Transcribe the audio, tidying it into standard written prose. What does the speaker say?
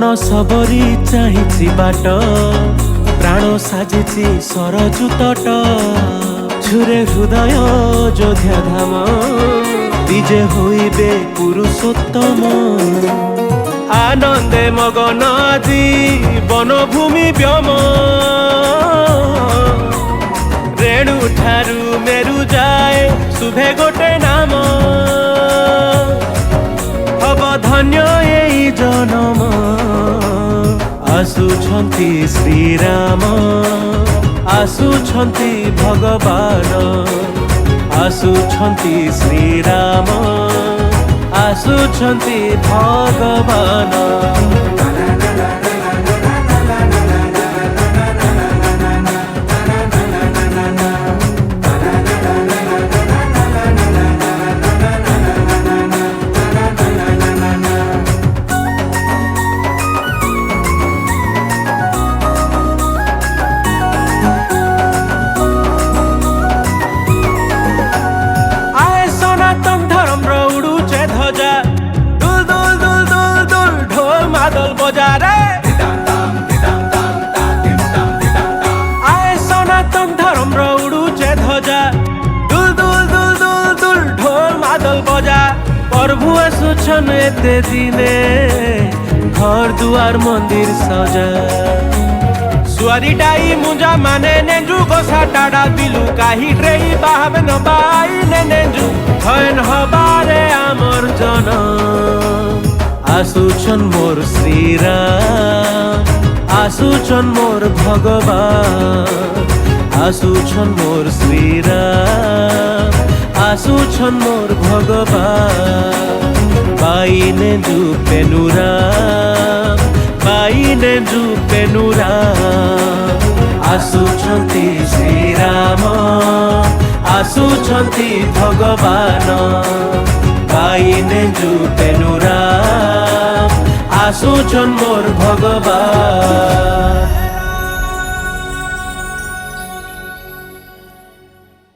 मन सबरी चाहिछि बाट प्राण साजिछि सरजु तट छुरे हृदय जोध्या धाम विजे होइबे पुरुषोत्तम आनंदे मगन आजी वनभूमि व्योम रेणु ठारू मेरु जाए शुभे गोटे नाम हब धन्य एई जनम आसुछन्ति श्रीराम आसुछन्ति भगवान आसुछन्ति श्रीराम आसुछन्ति भगवान आए सनातन धर्म उड़ूचे ध्वजा दुल दुल दुल दुल दुल ढोल मादल बजा प्रभु आसुछन एते दिने घर दुआर मंदिर सजा सुआरी डाई मुंजा माने नेंजू गोसा टाड़ा बिलु काही रेई बाहब न बाई ने नेंजू हयन हबारे आमर जनम आसुछन मोर श्रीराम आसुछन मोर भगवान आसुछन मोर श्रीराम आसुछन मोर भगवान बाईने जू पेनुराम बाईने जू पेनुराम आसुछन्ति श्रीराम आसुछन्ति भगवान बाईने जू पेनुराम आसुछन् मोर भगवान।